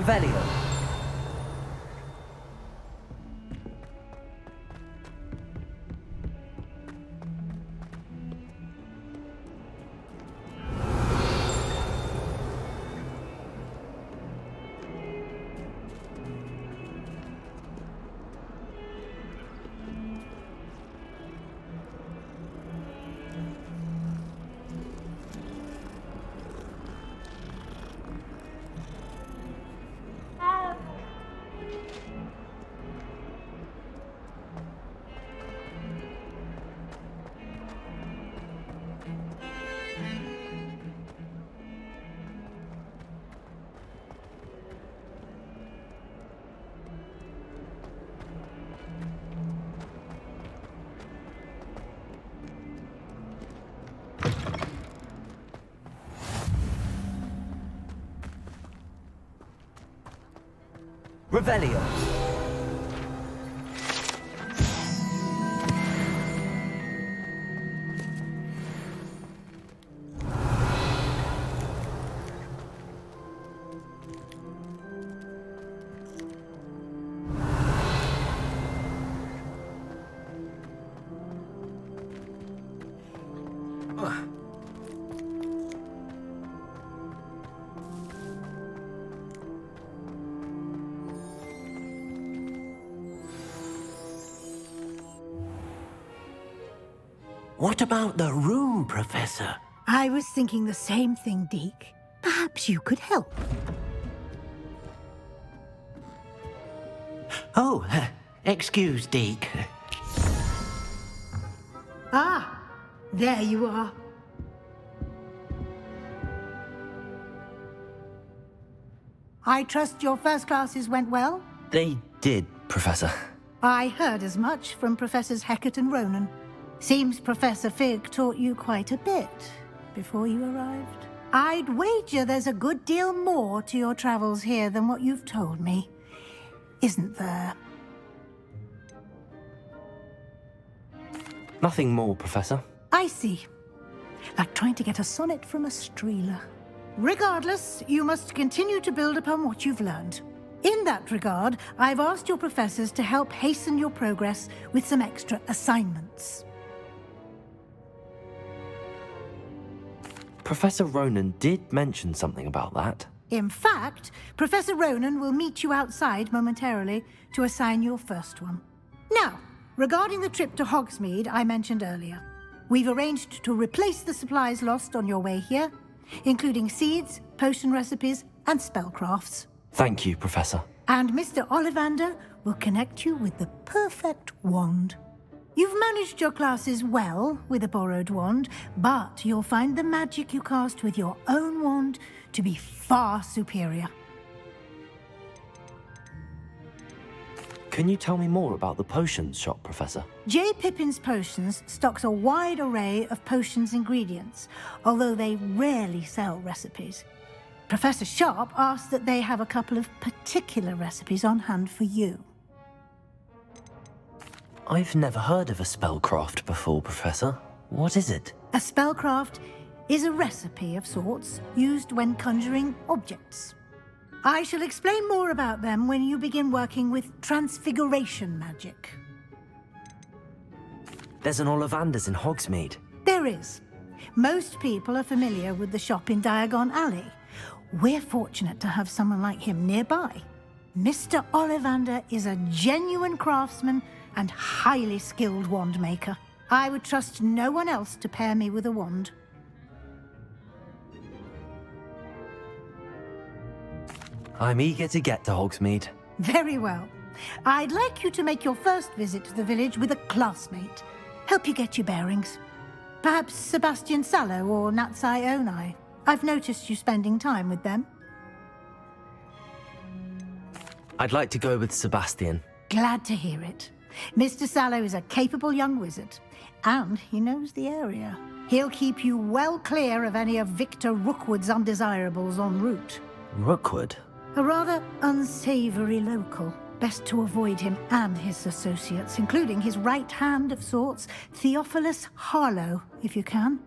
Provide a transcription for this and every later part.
Revelio. Revelio. What about the room, Professor? I was thinking the same thing, Deke. Perhaps you could help. Oh, excuse, Deke. Ah, there you are. I trust your first classes went well? They did, Professor. I heard as much from Professors Hecat and Ronan. Seems Professor Fig taught you quite a bit before you arrived. I'd wager there's a good deal more to your travels here than what you've told me, isn't there? Nothing more, Professor. I see. Like trying to get a sonnet from a streeler. Regardless, you must continue to build upon what you've learned. In that regard, I've asked your professors to help hasten your progress with some extra assignments. Professor Ronan did mention something about that. In fact, Professor Ronan will meet you outside momentarily to assign your first one. Now, regarding the trip to Hogsmeade I mentioned earlier, we've arranged to replace the supplies lost on your way here, including seeds, potion recipes, and spellcrafts. Thank you, Professor. And Mr. Ollivander will connect you with the perfect wand. You've managed your classes well with a borrowed wand, but you'll find the magic you cast with your own wand to be far superior. Can you tell me more about the potions shop, Professor? J. Pippin's Potions stocks a wide array of potions ingredients, although they rarely sell recipes. Professor Sharp asked that they have a couple of particular recipes on hand for you. I've never heard of a spellcraft before, Professor. What is it? A spellcraft is a recipe of sorts used when conjuring objects. I shall explain more about them when you begin working with transfiguration magic. There's an Ollivander's in Hogsmeade. There is. Most people are familiar with the shop in Diagon Alley. We're fortunate to have someone like him nearby. Mr. Ollivander is a genuine craftsman and highly skilled wand maker. I would trust no one else to pair me with a wand. I'm eager to get to Hogsmeade. Very well. I'd like you to make your first visit to the village with a classmate. Help you get your bearings. Perhaps Sebastian Sallow or Natsai Onai. I've noticed you spending time with them. I'd like to go with Sebastian. Glad to hear it. Mr. Sallow is a capable young wizard, and he knows the area. He'll keep you well clear of any of Victor Rookwood's undesirables en route. Rookwood? A rather unsavory local. Best to avoid him and his associates, including his right hand of sorts, Theophilus Harlow, if you can.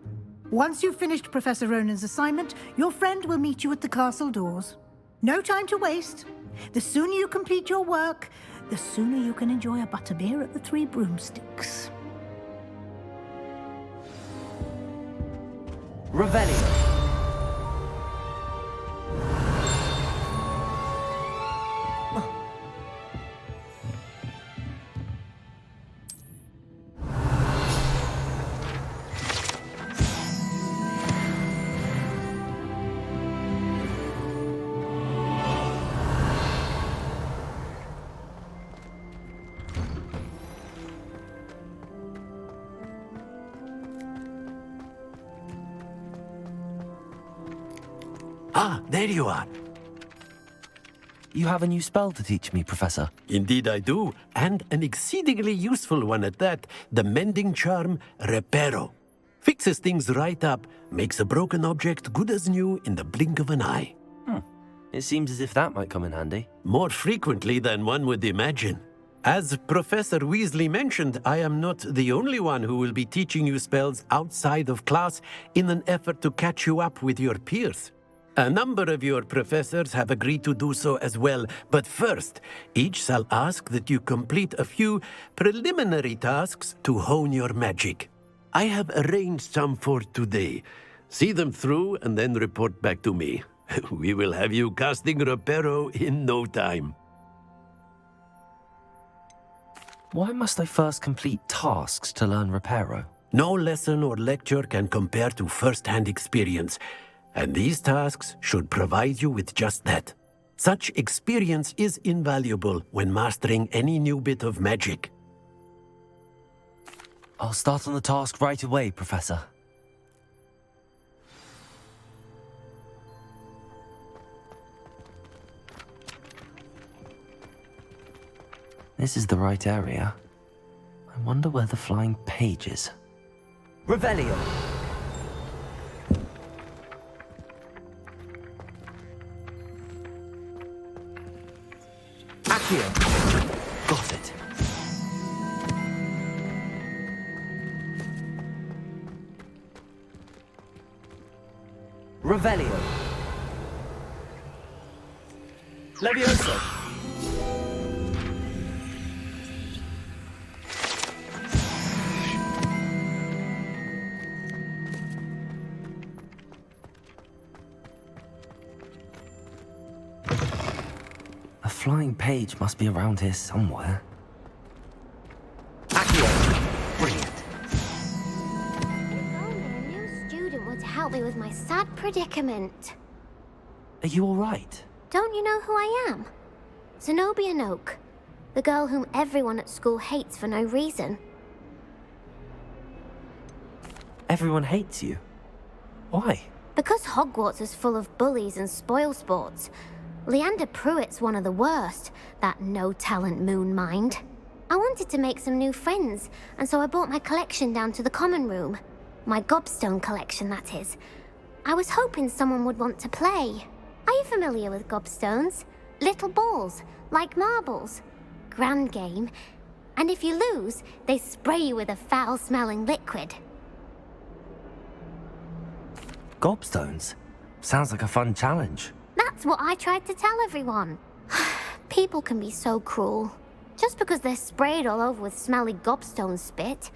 Once you've finished Professor Ronan's assignment, your friend will meet you at the castle doors. No time to waste. The sooner you complete your work, the sooner you can enjoy a butterbeer at the Three Broomsticks. Revelio. Ah, there you are. You have a new spell to teach me, Professor. Indeed I do, and an exceedingly useful one at that. The mending charm, Reparo. Fixes things right up, makes a broken object good as new in the blink of an eye. It seems as if that might come in handy. More frequently than one would imagine. As Professor Weasley mentioned, I am not the only one who will be teaching you spells outside of class in an effort to catch you up with your peers. A number of your professors have agreed to do so as well, but first, each shall ask that you complete a few preliminary tasks to hone your magic. I have arranged some for today. See them through and then report back to me. We will have you casting Reparo in no time. Why must I first complete tasks to learn Reparo? No lesson or lecture can compare to first-hand experience, and these tasks should provide you with just that. Such experience is invaluable when mastering any new bit of magic. I'll start on the task right away, Professor. This is the right area. I wonder where the flying page is. Revelio! Accio! Got it. Revelio! Levioso! A flying page must be around here somewhere. Accio! Brilliant. If only a new student were to help me with my sad predicament. Are you all right? Don't you know who I am? Zenobia Noak, the girl whom everyone at school hates for no reason. Everyone hates you. Why? Because Hogwarts is full of bullies and spoilsports. Leander Pruitt's one of the worst, that no-talent moon mind. I wanted to make some new friends, and so I brought my collection down to the common room. My gobstone collection, that is. I was hoping someone would want to play. Are you familiar with gobstones? Little balls, like marbles. Grand game. And if you lose, they spray you with a foul-smelling liquid. Gobstones? Sounds like a fun challenge. That's what I tried to tell everyone. People can be so cruel. Just because they're sprayed all over with smelly gobstone spit,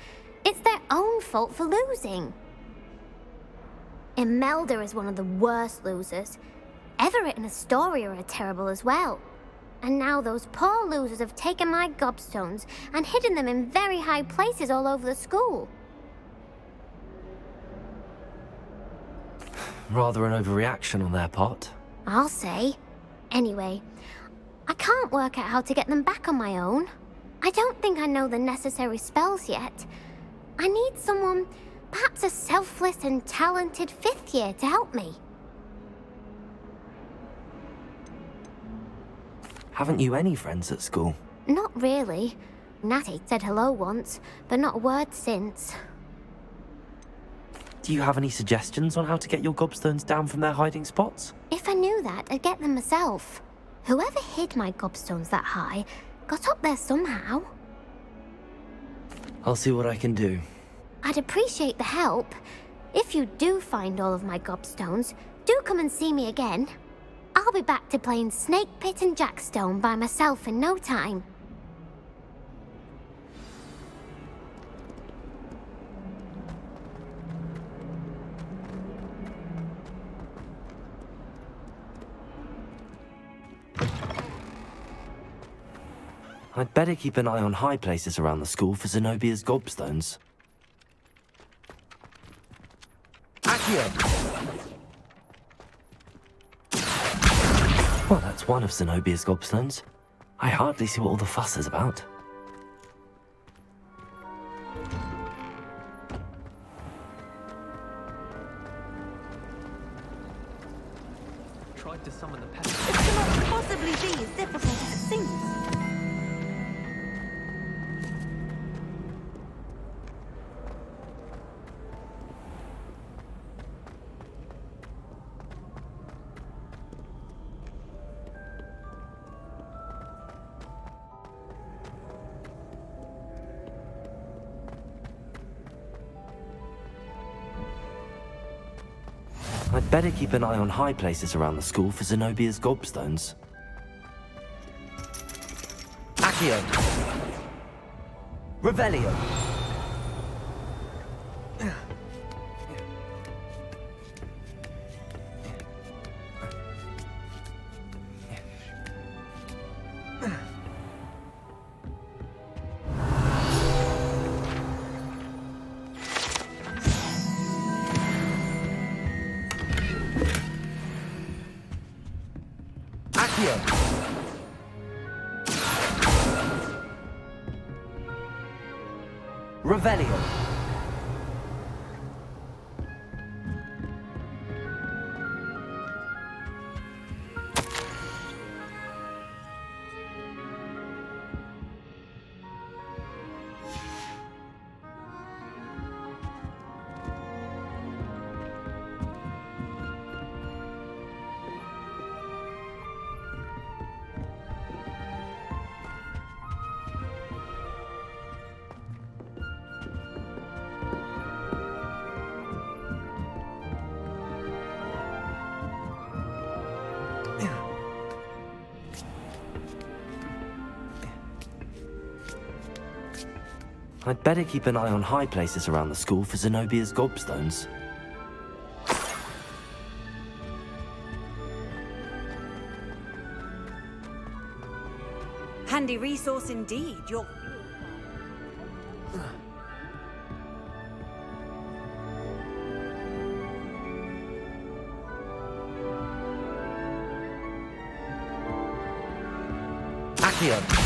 it's their own fault for losing. Imelda is one of the worst losers. Everett and Astoria are terrible as well. And now those poor losers have taken my gobstones and hidden them in very high places all over the school. Rather an overreaction on their part. I'll say. Anyway, I can't work out how to get them back on my own. I don't think I know the necessary spells yet. I need someone, perhaps a selfless and talented fifth year to help me. Haven't you any friends at school? Not really. Natty said hello once, but not a word since. Do you have any suggestions on how to get your gobstones down from their hiding spots? If I knew that, I'd get them myself. Whoever hid my gobstones that high got up there somehow. I'll see what I can do. I'd appreciate the help. If you do find all of my gobstones, do come and see me again. I'll be back to playing Snake Pit and Jackstone by myself in no time. I'd better keep an eye on high places around the school for Zenobia's gobstones. Accio! Well, that's one of Zenobia's gobstones. I hardly see what all the fuss is about. Tried to summon the pest. It cannot possibly be as difficult as it seems. I'd better keep an eye on high places around the school for Zenobia's gobstones. Accio! Revelio! Revelio. I'd better keep an eye on high places around the school for Zenobia's gobstones. Handy resource indeed. You're... Accio!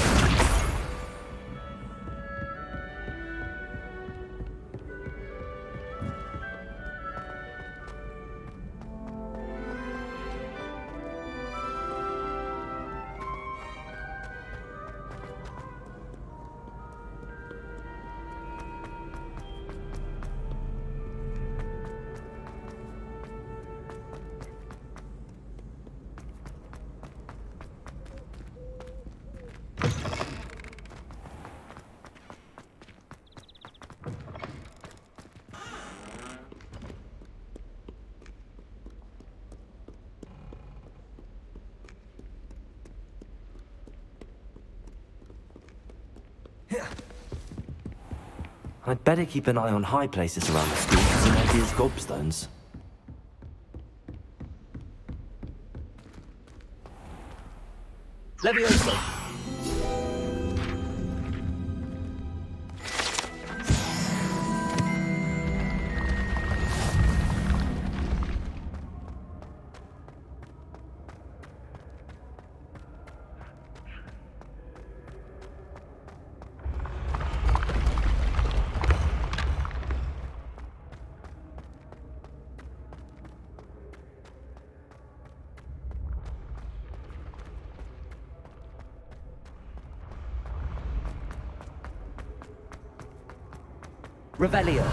I'd better keep an eye on high places around the school for Zenobia's gobstones. Levioso! Revelio.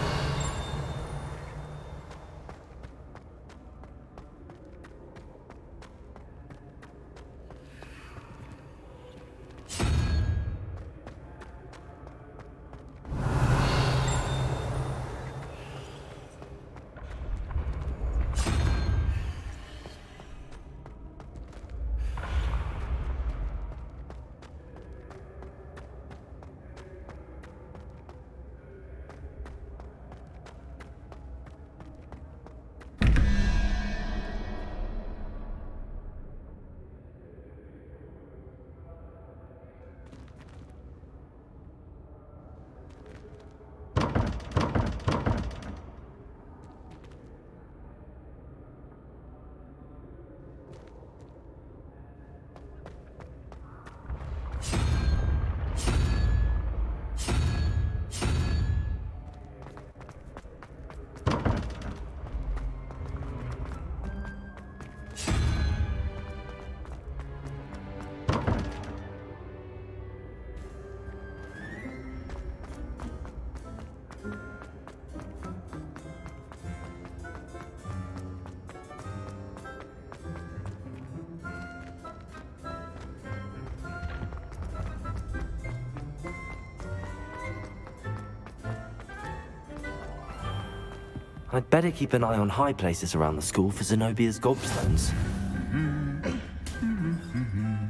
I'd better keep an eye on high places around the school for Zenobia's gobstones.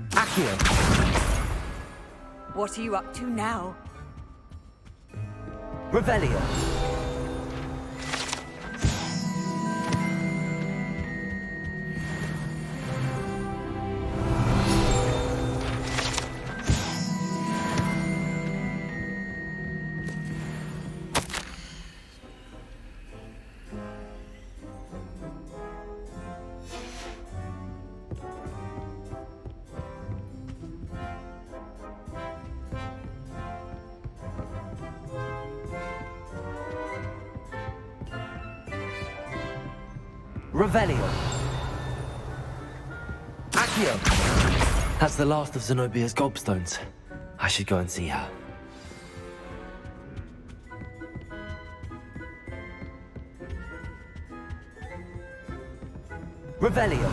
Accio! What are you up to now? Revelio! Revelio! Accio! That's the last of Zenobia's gobstones. I should go and see her. Revelio!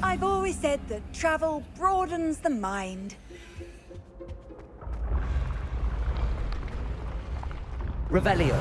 I've always said that travel broadens the mind. Revelio!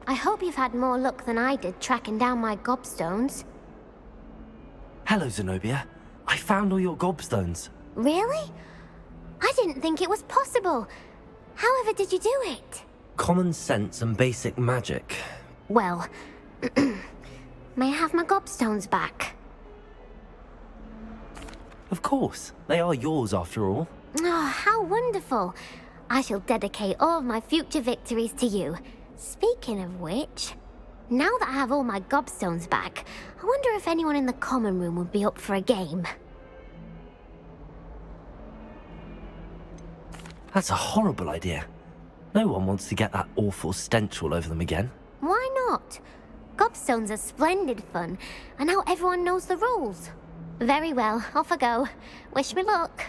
I hope you've had more luck than I did tracking down my gobstones. Hello, Zenobia. I found all your gobstones. Really? I didn't think it was possible. However did you do it? Common sense and basic magic. Well, may I have my gobstones back? Of course. They are yours after all. Oh, how wonderful. I shall dedicate all of my future victories to you. Speaking of which, now that I have all my gobstones back, I wonder if anyone in the common room would be up for a game. That's a horrible idea. No one wants to get that awful stench all over them again. Why not? Gobstones are splendid fun, and now everyone knows the rules. Very well, off I go. Wish me luck.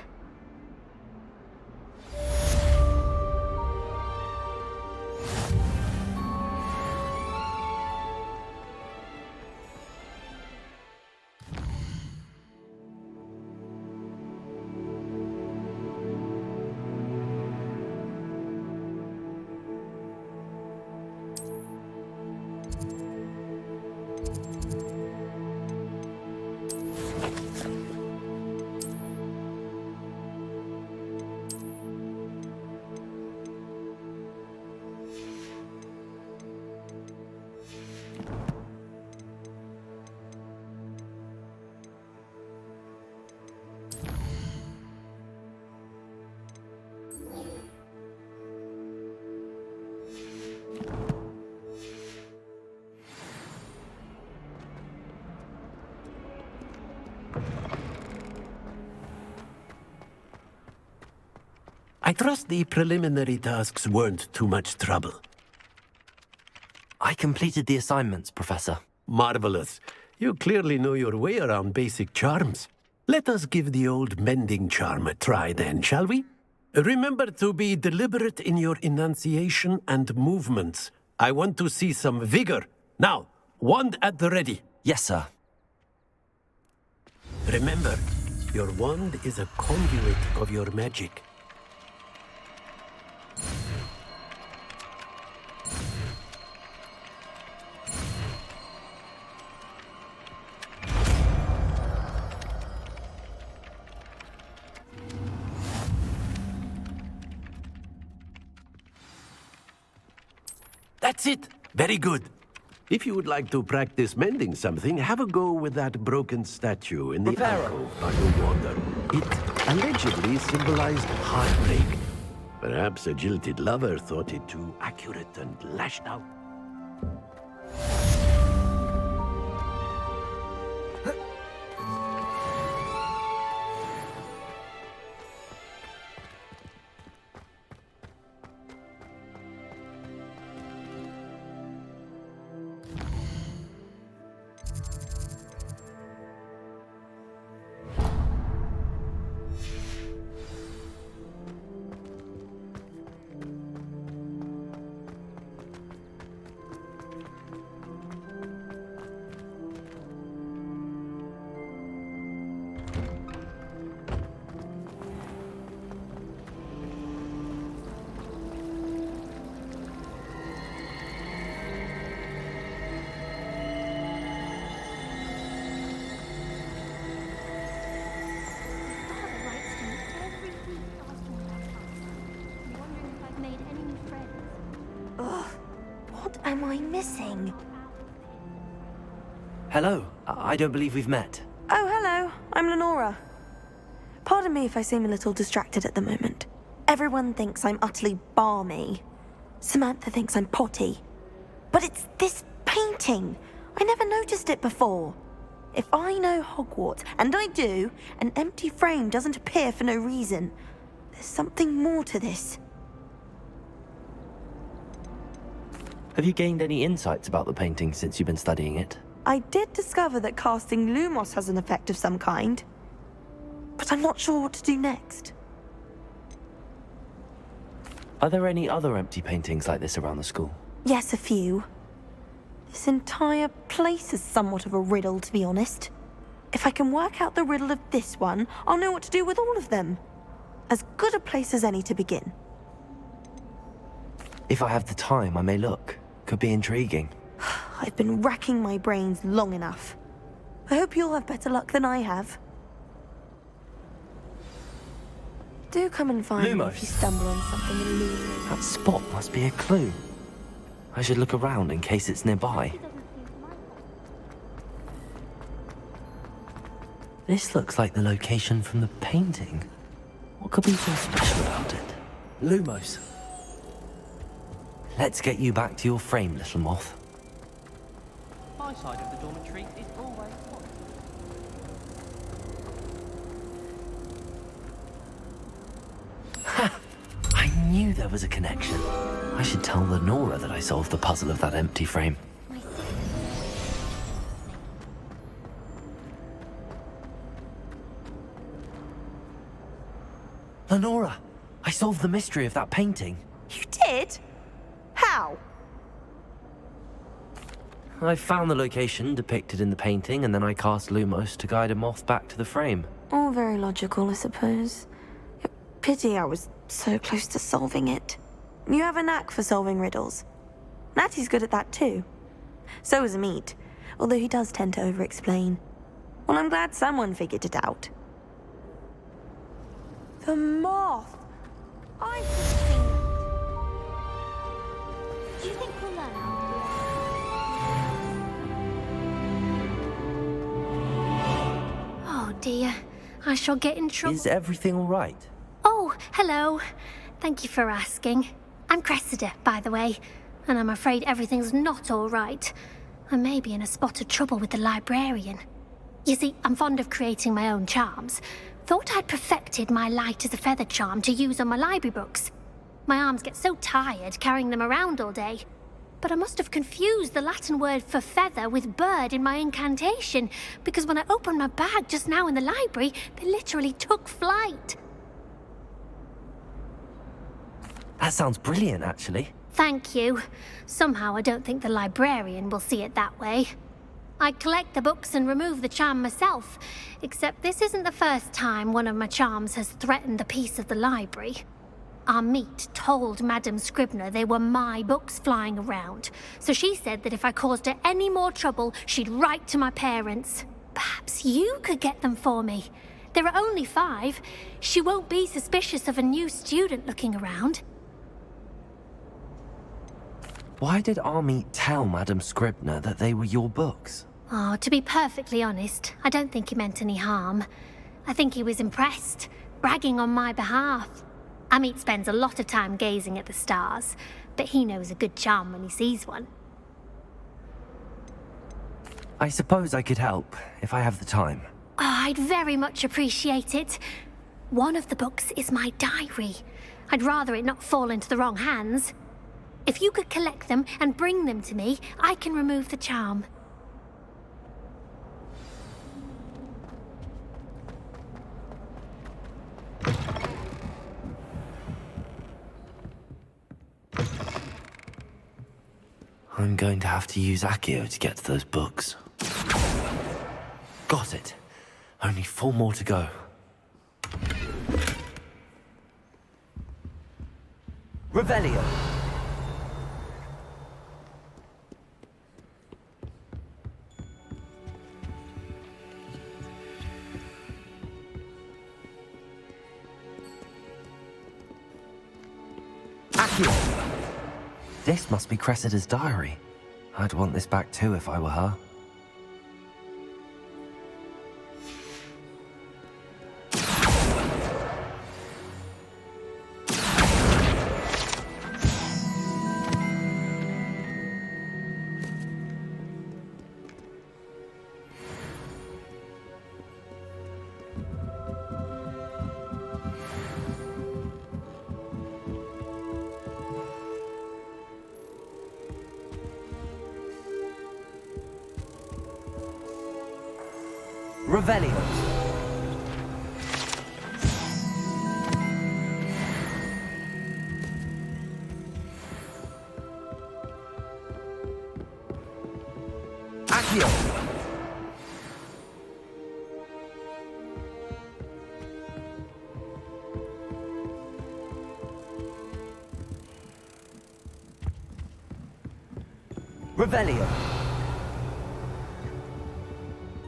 trust the preliminary tasks weren't too much trouble. I completed the assignments, Professor. Marvelous. You clearly know your way around basic charms. Let us give the old mending charm a try then, shall we? Remember to be deliberate in your enunciation and movements. I want to see some vigor. Now, wand at the ready. Yes, sir. Remember, your wand is a conduit of your magic. That's it. Very good. If you would like to practice mending something, have a go with that broken statue in the alcove by the water. It allegedly symbolized heartbreak. Perhaps a jilted lover thought it too accurate and lashed out. What am I missing? Hello. I don't believe we've met. Oh, hello. I'm Lenora. Pardon me if I seem a little distracted at the moment. Everyone thinks I'm utterly balmy. Samantha thinks I'm potty. But it's this painting. I never noticed it before. If I know Hogwarts, and I do, an empty frame doesn't appear for no reason. There's something more to this. Have you gained any insights about the painting since you've been studying it? I did discover that casting Lumos has an effect of some kind. But I'm not sure what to do next. Are there any other empty paintings like this around the school? Yes, a few. This entire place is somewhat of a riddle, to be honest. If I can work out the riddle of this one, I'll know what to do with all of them. As good a place as any to begin. If I have the time, I may look. Could be intriguing. I've been racking my brains long enough. I hope you'll have better luck than I have. Do come and find me if you stumble on something illuminating. That spot must be a clue. I should look around in case it's nearby. This looks like the location from the painting. What could be so special about it? Lumos. Let's get you back to your frame, little moth. My side of the dormitory is always hot. Ha! I knew there was a connection. I should tell Lenora that I solved the puzzle of that empty frame. Lenora, I solved the mystery of that painting. You did? How? I found the location depicted in the painting, and then I cast Lumos to guide a moth back to the frame. All very logical, I suppose. Pity I was so close to solving it. You have a knack for solving riddles. Natty's good at that too. So is Meat, although he does tend to over-explain. Well, I'm glad someone figured it out. The moth! I've just seen it. Do you think we'll learn how to Oh dear, I shall get in trouble. Is everything all right? Oh, hello. Thank you for asking. I'm Cressida, by the way, and I'm afraid everything's not all right. I may be in a spot of trouble with the librarian. You see, I'm fond of creating my own charms, Thought I'd perfected my light as a feather charm to use on my library books. My arms get so tired carrying them around all day. But I must have confused the Latin word for feather with bird in my incantation, because when I opened my bag just now in the library, they literally took flight. That sounds brilliant, actually. Thank you. Somehow I don't think the librarian will see it that way. I collect the books and remove the charm myself, except this isn't the first time one of my charms has threatened a piece of the library. Our meet told Madame Scribner they were my books flying around, so she said that if I caused her any more trouble, she'd write to my parents. Perhaps you could get them for me. There are only 5. She won't be suspicious of a new student looking around. Why did Army tell Madame Scribner that they were your books? Oh, to be perfectly honest, I don't think he meant any harm. I think he was impressed, bragging on my behalf. Amit spends a lot of time gazing at the stars, but he knows a good charm when he sees one. I suppose I could help, if I have the time. Oh, I'd very much appreciate it. One of the books is my diary. I'd rather it not fall into the wrong hands. If you could collect them and bring them to me, I can remove the charm. I'm going to have to use Accio to get to those books. Got it. Only 4 more to go. Revelio. Accio. This must be Cressida's diary. I'd want this back too if I were her. Revelio. Accio. Revelio.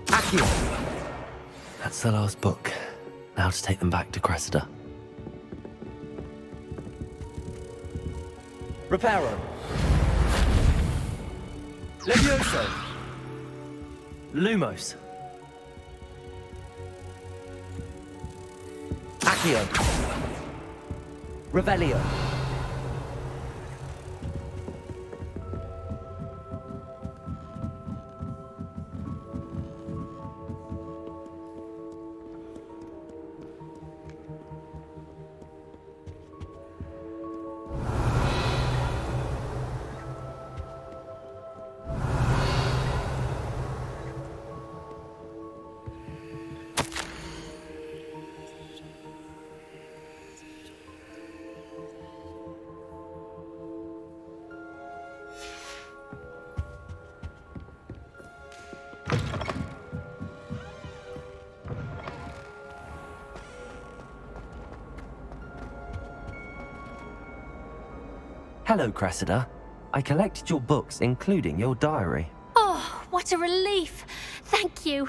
Accio. That's the last book. Now to take them back to Cressida. Reparo. Levioso. Lumos. Accio. Revelio. Hello, Cressida. I collected your books, including your diary. Oh, what a relief. Thank you.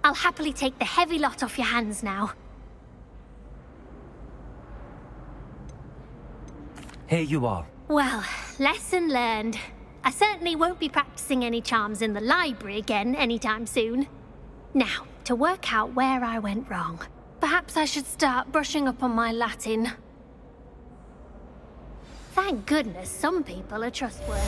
I'll happily take the heavy lot off your hands now. Here you are. Well, lesson learned. I certainly won't be practicing any charms in the library again anytime soon. Now, to work out where I went wrong. Perhaps I should start brushing up on my Latin. Thank goodness some people are trustworthy.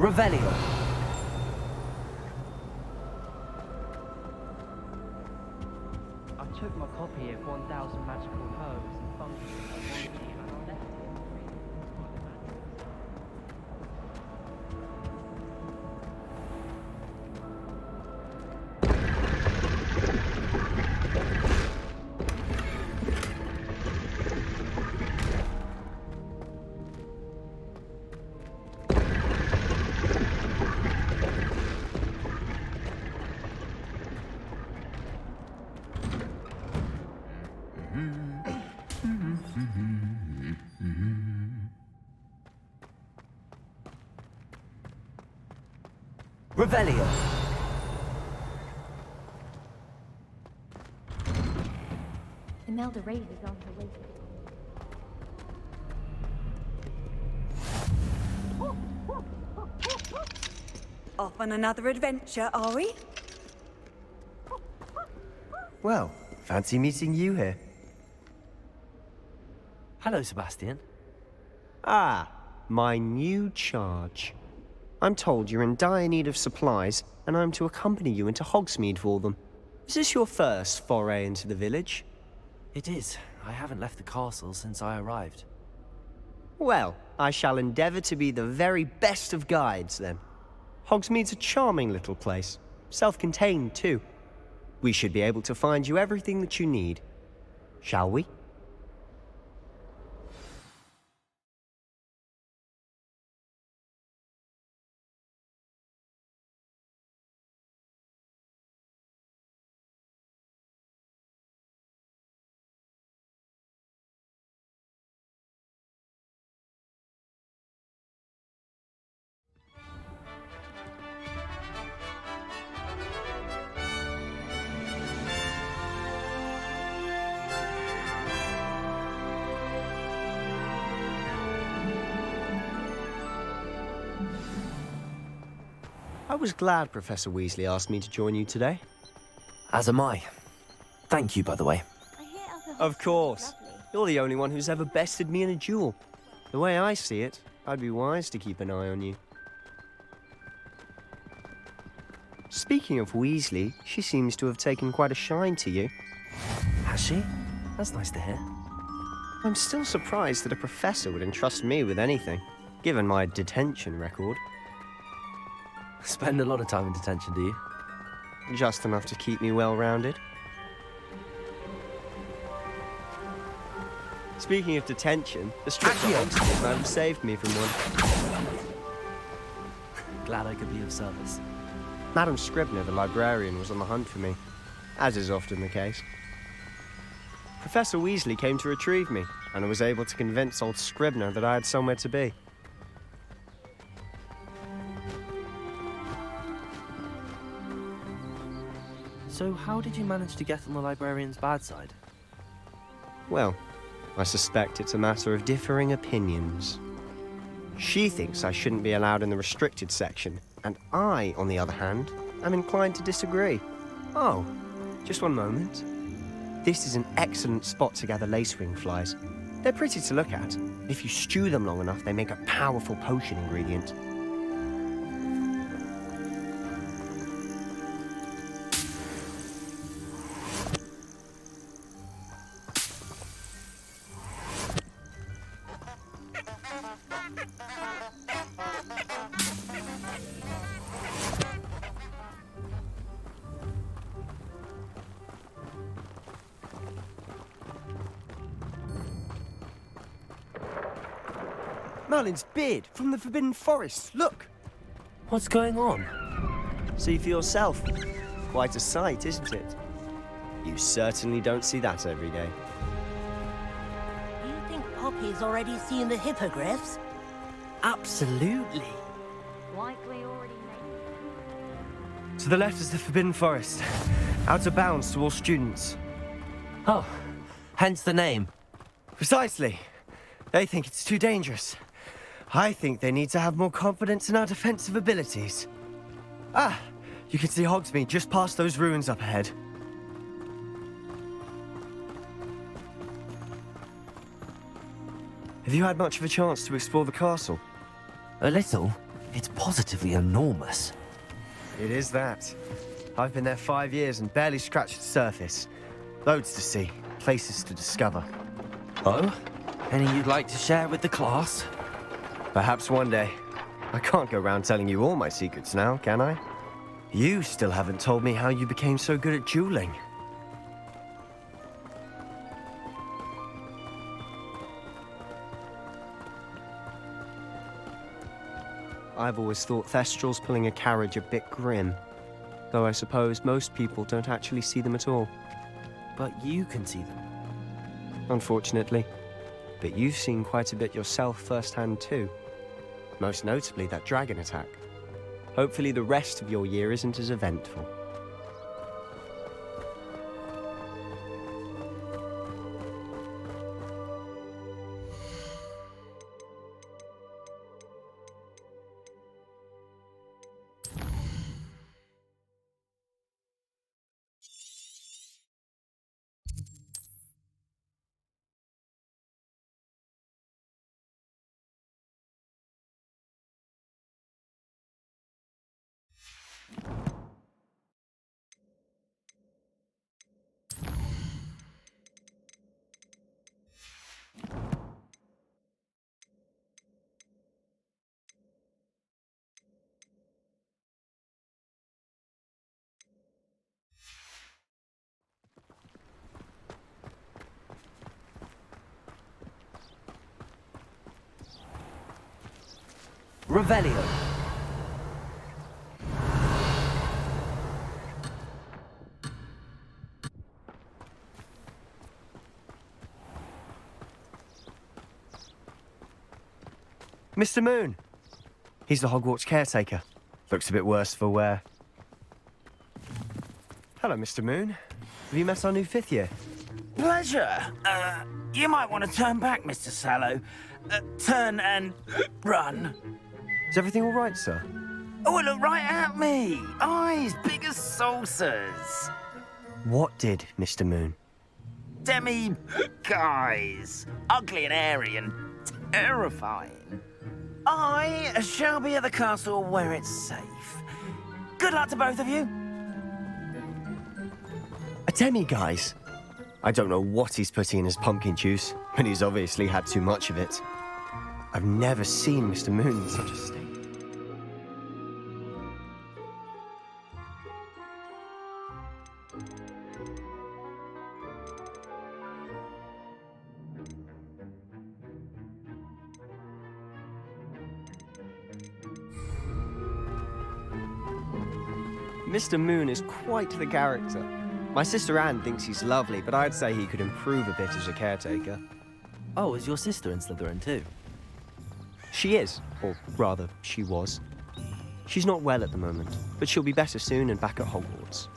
Revelio. I took my copy of 1000 Magical Herbs and Functions and left it in the room. Revelio. Imelda Rave is on her way. Off on another adventure, are we? Well, fancy meeting you here. Hello, Sebastian. Ah, my new charge. I'm told you're in dire need of supplies, and I'm to accompany you into Hogsmeade for them. Is this your first foray into the village? It is. I haven't left the castle since I arrived. Well, I shall endeavour to be the very best of guides, then. Hogsmeade's a charming little place. Self-contained, too. We should be able to find you everything that you need. Shall we? I was glad Professor Weasley asked me to join you today. As am I. Thank you, by the way. I hear other Of Hogsmeade course. is lovely. You're the only one who's ever bested me in a duel. The way I see it, I'd be wise to keep an eye on you. Speaking of Weasley, she seems to have taken quite a shine to you. Has she? That's nice to hear. I'm still surprised that a professor would entrust me with anything, given my detention record. Spend a lot of time in detention, do you? Just enough to keep me well-rounded. Speaking of detention, the strict Hogsmeade might have saved me from one. Glad I could be of service. Madam Scribner, the librarian, was on the hunt for me, as is often the case. Professor Weasley came to retrieve me, and I was able to convince old Scribner that I had somewhere to be. So how did you manage to get on the librarian's bad side? Well, I suspect it's a matter of differing opinions. She thinks I shouldn't be allowed in the restricted section, and I, on the other hand, am inclined to disagree. Oh, just one moment. This is an excellent spot to gather lacewing flies. They're pretty to look at. If you stew them long enough, they make a powerful potion ingredient. Merlin's beard from the Forbidden Forest. Look! What's going on? See for yourself. Quite a sight, isn't it? You certainly don't see that every day. You think Poppy's already seen the hippogriffs? Absolutely. Likely already made. To the left is the Forbidden Forest. Out of bounds to all students. Oh, hence the name. Precisely. They think it's too dangerous. I think they need to have more confidence in our defensive abilities. Ah, you can see Hogsmeade just past those ruins up ahead. Have you had much of a chance to explore the castle? A little. It's positively enormous. It is that. I've been there 5 years and barely scratched the surface. Loads to see, places to discover. Oh? Any you'd like to share with the class? Perhaps one day. I can't go around telling you all my secrets now, can I? You still haven't told me how you became so good at dueling. I've always thought Thestrals pulling a carriage a bit grim. Though I suppose most people don't actually see them at all. But you can see them. Unfortunately. But you've seen quite a bit yourself firsthand too. Most notably that dragon attack. Hopefully the rest of your year isn't as eventful. Revelio. Mr. Moon! He's the Hogwarts caretaker. Looks a bit worse for wear. Hello, Mr. Moon. Have you met our new 5th year? Pleasure. You might want to turn back, Mr. Sallow. Turn and run. Is everything all right, sir? Oh, look right at me. Eyes big as saucers. What did, Mr. Moon? Guys. Ugly and hairy and terrifying. I shall be at the castle where it's safe. Good luck to both of you. A demi-guise? I don't know what he's putting in his pumpkin juice, but he's obviously had too much of it. I've never seen Mr. Moon in such a state. Mr. Moon is quite the character. My sister Anne thinks he's lovely, but I'd say he could improve a bit as a caretaker. Oh, is your sister in Slytherin too? She is, or rather, she was. She's not well at the moment, but she'll be better soon and back at Hogwarts.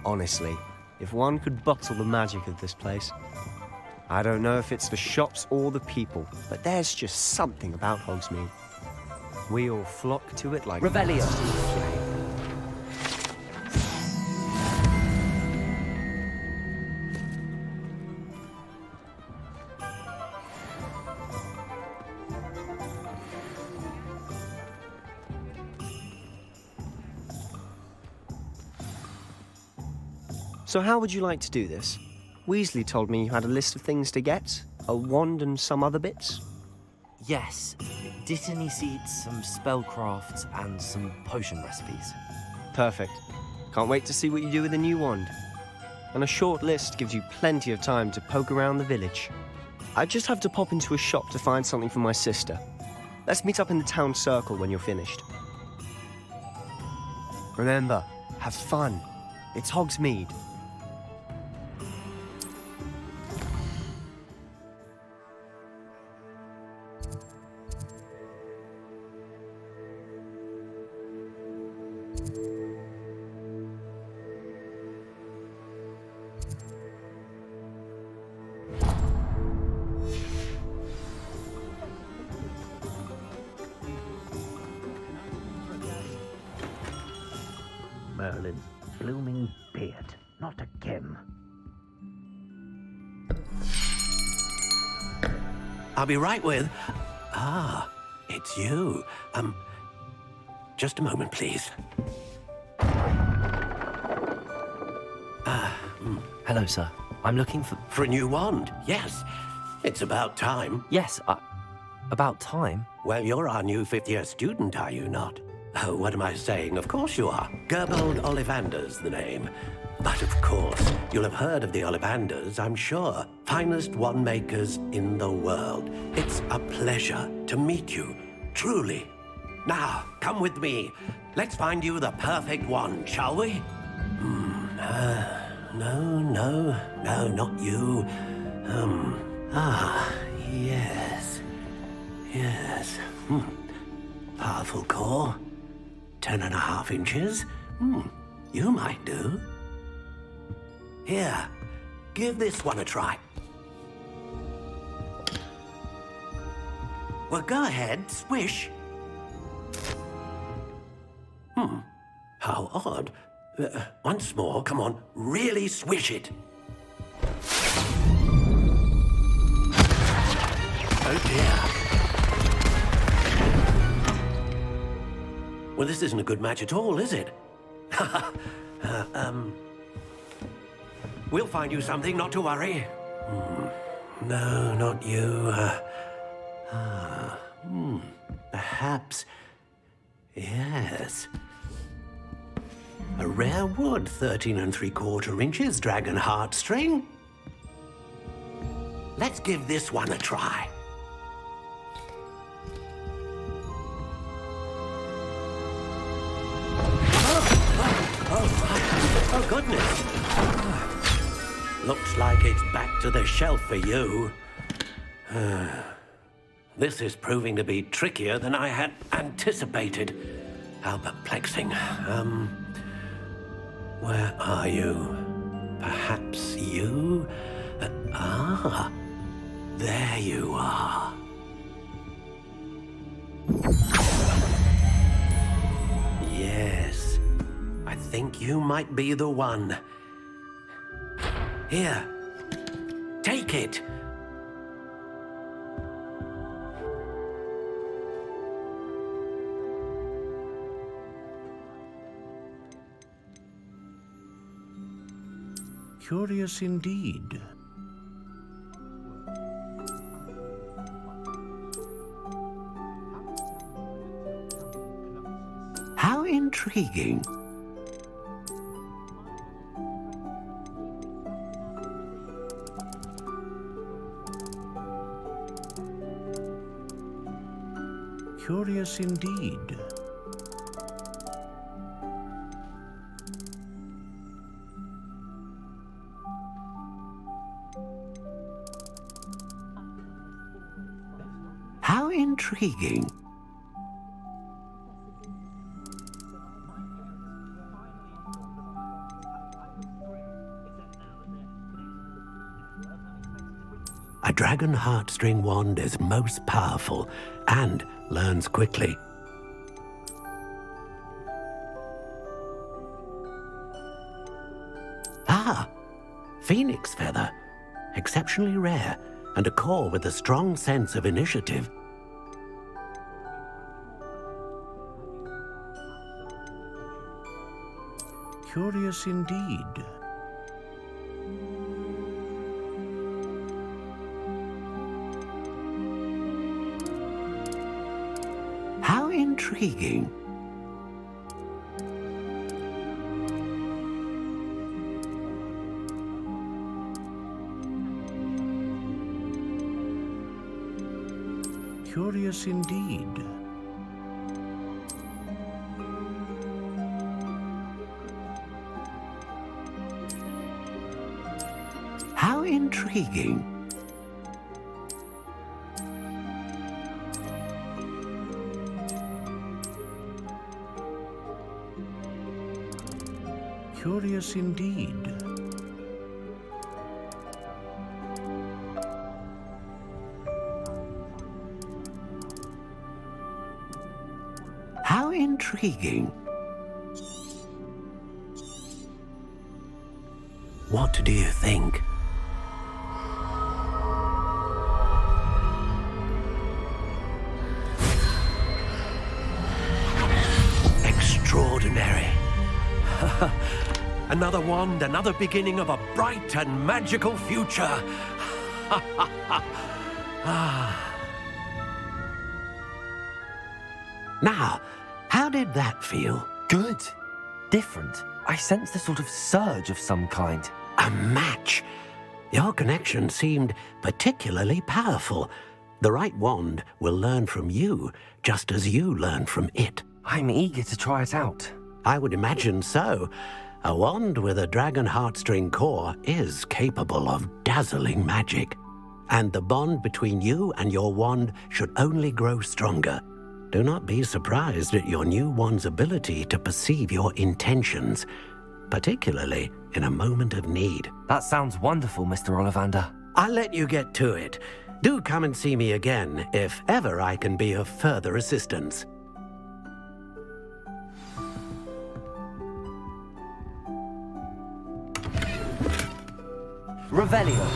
Honestly, if one could bottle the magic of this place. I don't know if it's the shops or the people, but there's just something about Hogsmeade. We all flock to it like... Revelio. So how would you like to do this? Weasley told me you had a list of things to get, a wand and some other bits. Yes. Dittany seeds, some spellcrafts, and some potion recipes. Perfect. Can't wait to see what you do with the new wand. And a short list gives you plenty of time to poke around the village. I just have to pop into a shop to find something for my sister. Let's meet up in the town circle when you're finished. Remember, have fun. It's Hogsmeade. Merlin, blooming beard. Not again. I'll be right with... Ah, it's you. Just a moment, please. Hello, sir. I'm looking for... For a new wand, yes. It's about time. Yes, about time. Well, you're our new fifth-year student, are you not? Oh, what am I saying? Of course you are. Gerbold Ollivander's the name. But of course, you'll have heard of the Ollivanders, I'm sure. Finest wand makers in the world. It's a pleasure to meet you, truly. Now, come with me. Let's find you the perfect wand, shall we? No, not you. Yes. Powerful core. 10.5 inches. You might do. Here, give this one a try. Well, go ahead, swish. How odd. Once more, come on, really swish it. Oh dear. Well, this isn't a good match at all, is it? We'll find you something, not to worry. No, not you. Perhaps... Yes. A rare wood, 13 3/4 inches, dragon heartstring. Let's give this one a try. Oh, goodness. Looks like it's back to the shelf for you. This is proving to be trickier than I had anticipated. How perplexing. Where are you? Perhaps you? There you are. Yes, I think you might be the one. Here, take it. Curious indeed. How intriguing. Curious indeed. How intriguing. A dragon heartstring wand is most powerful and learns quickly. Phoenix feather. Exceptionally rare, and a core with a strong sense of initiative. Curious indeed. How intriguing. Curious indeed. How intriguing. Curious indeed. How intriguing. What do you think? Extraordinary. Another wand, another beginning of a bright and magical future. Now, how did that feel? Good. Different. I sensed a sort of surge of some kind. A match. Your connection seemed particularly powerful. The right wand will learn from you, just as you learn from it. I'm eager to try it out. I would imagine so. A wand with a dragon heartstring core is capable of dazzling magic. And the bond between you and your wand should only grow stronger. Do not be surprised at your new wand's ability to perceive your intentions, particularly in a moment of need. That sounds wonderful, Mr. Ollivander. I'll let you get to it. Do come and see me again if ever I can be of further assistance. Revelio.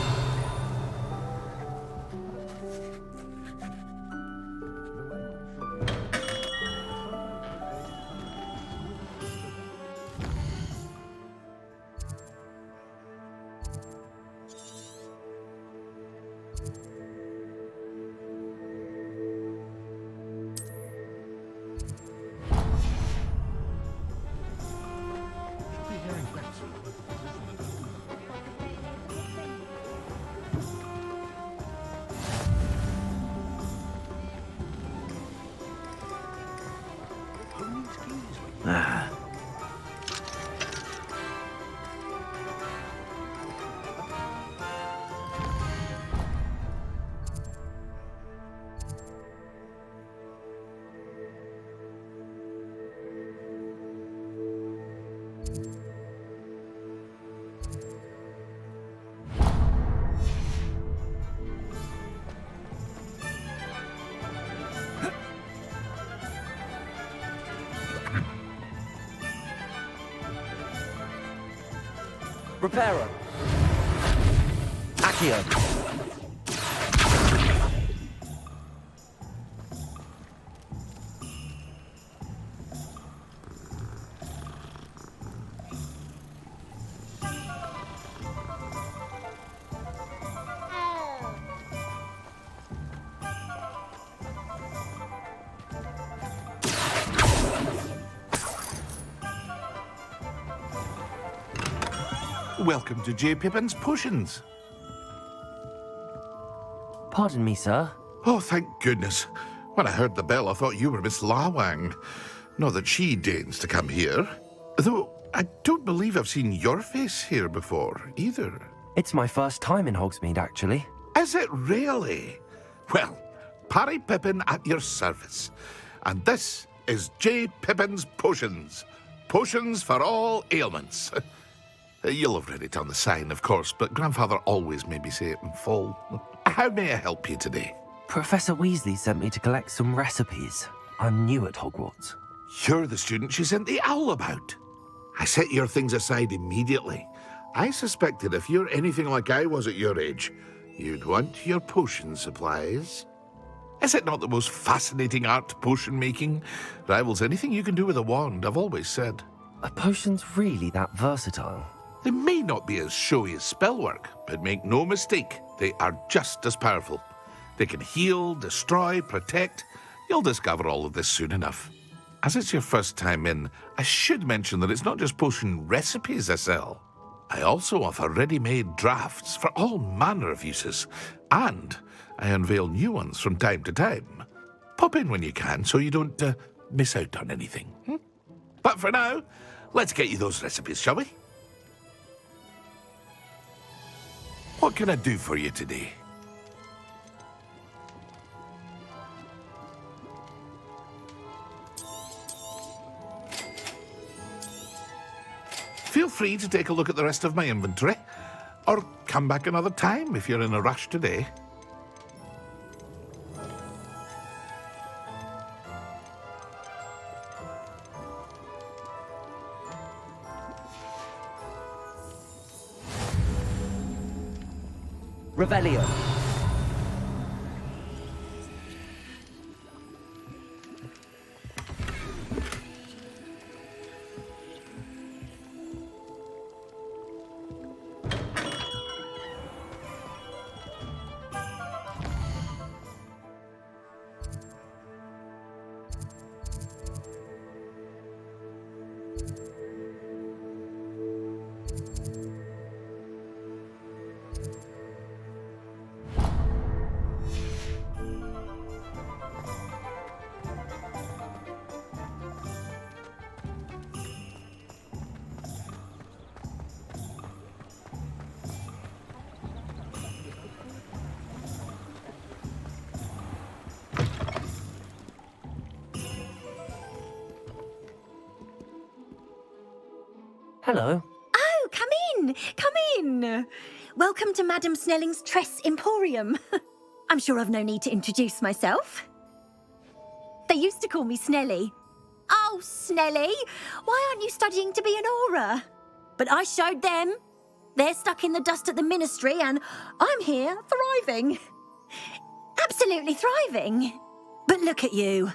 Reparo. Accio. Welcome to J. Pippin's Potions. Pardon me, sir. Oh, thank goodness. When I heard the bell, I thought you were Miss Lawang. Not that she deigns to come here. Though, I don't believe I've seen your face here before, either. It's my first time in Hogsmeade, actually. Is it really? Well, Parry Pippin at your service. And this is J. Pippin's Potions. Potions for all ailments. You'll have read it on the sign, of course, but Grandfather always made me say it in full. How may I help you today? Professor Weasley sent me to collect some recipes. I'm new at Hogwarts. You're the student she sent the owl about. I set your things aside immediately. I suspected if you're anything like I was at your age, you'd want your potion supplies. Is it not the most fascinating art, potion making? Rivals anything you can do with a wand, I've always said. Are potions really that versatile? They may not be as showy as spellwork, but make no mistake, they are just as powerful. They can heal, destroy, protect. You'll discover all of this soon enough. As it's your first time in, I should mention that it's not just potion recipes I sell. I also offer ready-made drafts for all manner of uses, and I unveil new ones from time to time. Pop in when you can so you don't miss out on anything. But for now, let's get you those recipes, shall we? What can I do for you today? Feel free to take a look at the rest of my inventory, or come back another time if you're in a rush today. Revelio. Hello. Oh, come in! Come in! Welcome to Madame Snelling's Tress Emporium. I'm sure I've no need to introduce myself. They used to call me Snelly. Oh, Snelly, why aren't you studying to be an aura? But I showed them. They're stuck in the dust at the ministry and I'm here thriving. Absolutely thriving. But look at you.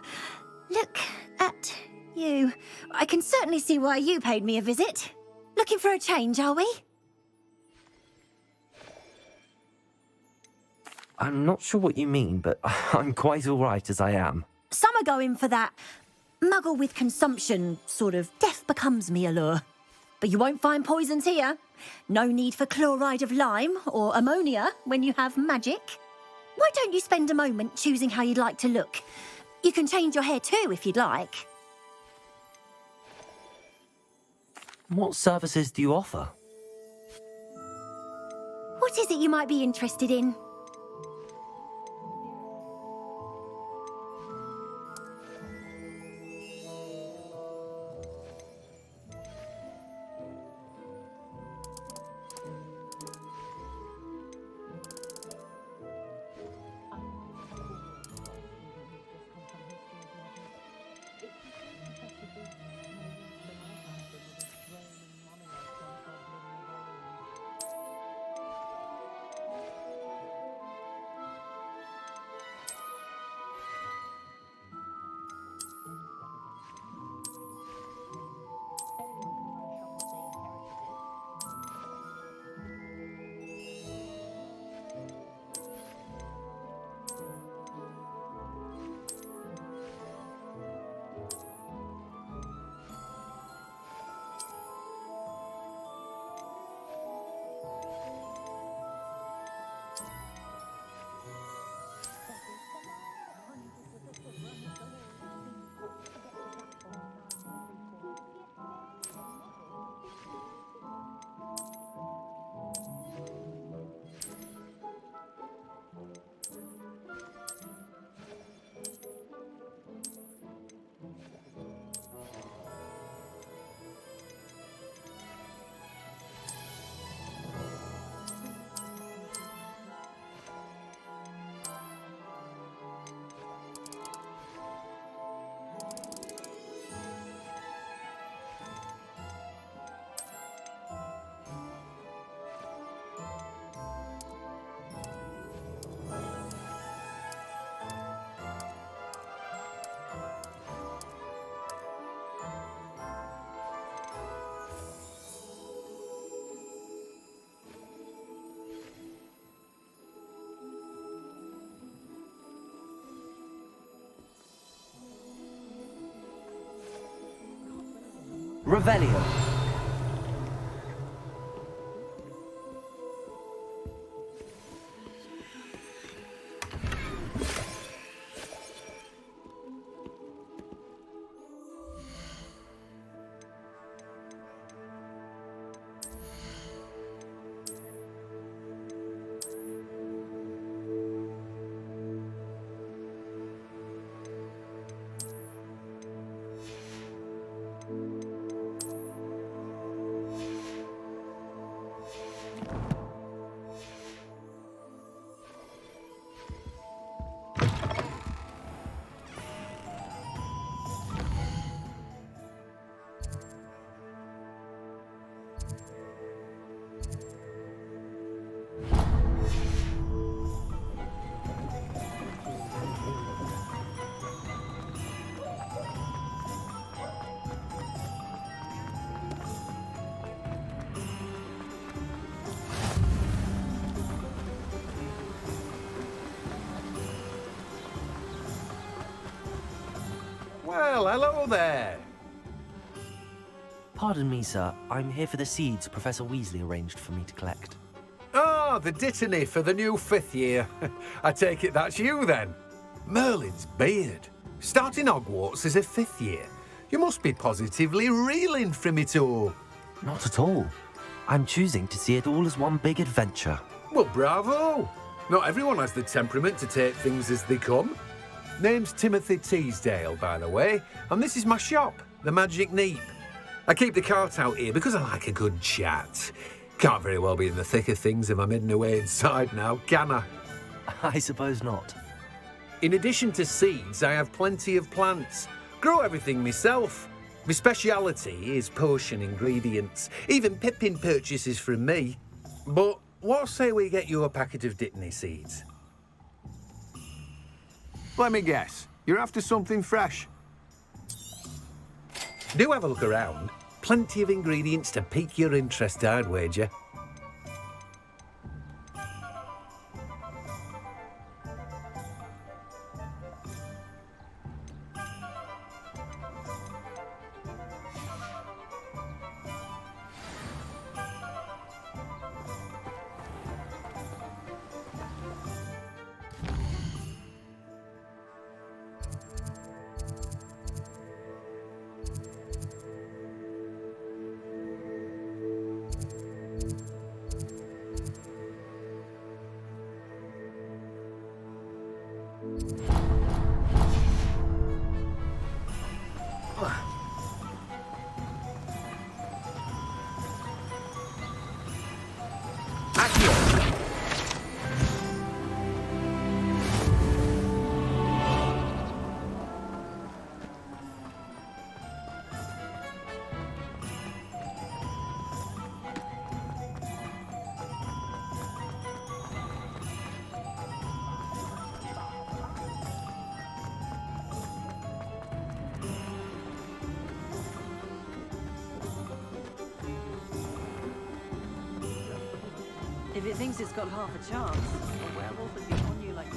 Look at you. I can certainly see why you paid me a visit. Looking for a change, are we? I'm not sure what you mean, but I'm quite all right as I am. Some are going for that muggle with consumption, sort of death becomes me allure. But you won't find poisons here. No need for chloride of lime or ammonia when you have magic. Why don't you spend a moment choosing how you'd like to look? You can change your hair too if you'd like. What services do you offer? What is it you might be interested in? Revelio. Well, hello there. Pardon me, sir. I'm here for the seeds Professor Weasley arranged for me to collect. Ah, the dittany for the new 5th year. I take it that's you, then. Merlin's beard. Starting Hogwarts as a 5th year. You must be positively reeling from it all. Not at all. I'm choosing to see it all as one big adventure. Well, bravo. Not everyone has the temperament to take things as they come. Name's Timothy Teasdale, by the way, and this is my shop, the Magic Neep. I keep the cart out here because I like a good chat. Can't very well be in the thick of things if I'm hidden away inside now, can I? I suppose not. In addition to seeds, I have plenty of plants. Grow everything myself. My speciality is potion ingredients. Even Pippin purchases from me. But what say we get you a packet of Dittany seeds? Let me guess. You're after something fresh. Do have a look around. Plenty of ingredients to pique your interest, I'd wager. If it thinks it's got half a chance, a werewolf would be on you like...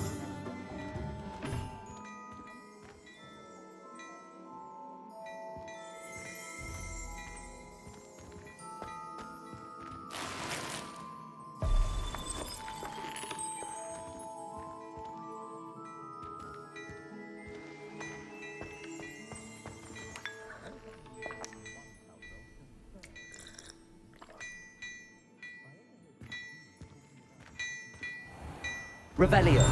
Revelio.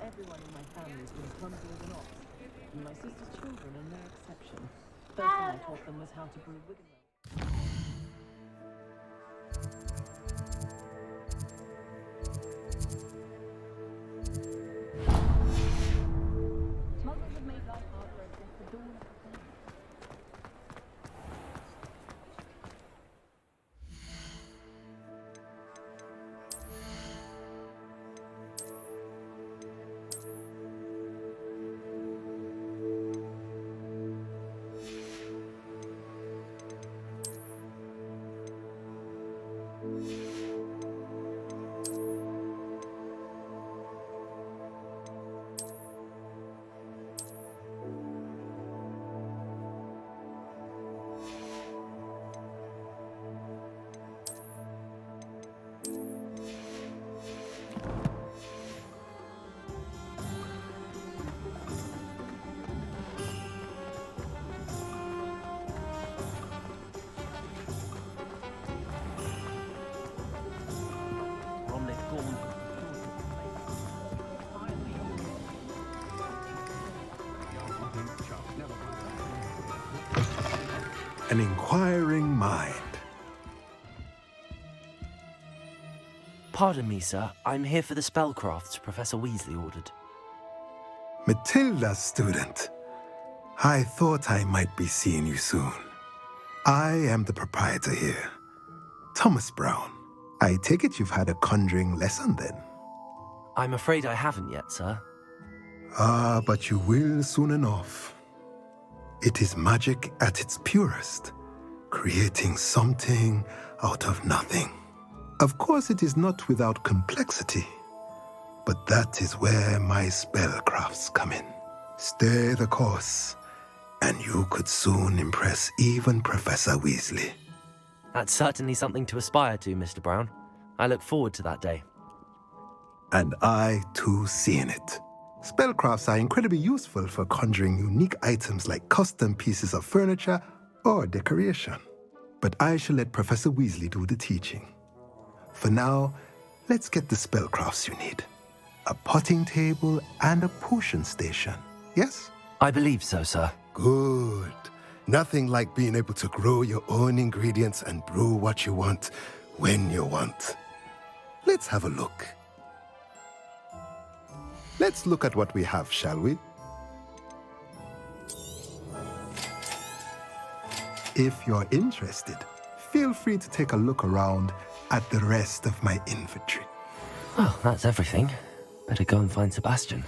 Everyone in my family has been clumsy as an ox, and my sister's children are no exception. First thing I taught them was how to brew wiggenweld. Smugglers have made life harder since the dawn of the day. an inquiring mind. Pardon me, sir. I'm here for the spellcrafts Professor Weasley ordered. Matilda, student. I thought I might be seeing you soon. I am the proprietor here, Thomas Brown. I take it you've had a conjuring lesson then? I'm afraid I haven't yet, sir. Ah, but you will soon enough. It is magic at its purest, creating something out of nothing. Of course, it is not without complexity, but that is where my spellcrafts come in. Stay the course, and you could soon impress even Professor Weasley. That's certainly something to aspire to, Mr. Brown. I look forward to that day. And I, too, see in it. Spellcrafts are incredibly useful for conjuring unique items like custom pieces of furniture or decoration. But I shall let Professor Weasley do the teaching. For now, let's get the spellcrafts you need. A potting table and a potion station, yes? I believe so, sir. Good. Nothing like being able to grow your own ingredients and brew what you want when you want. Let's have a look. Let's look at what we have, shall we? If you're interested, feel free to take a look around at the rest of my inventory. Well, that's everything. Better go and find Sebastian.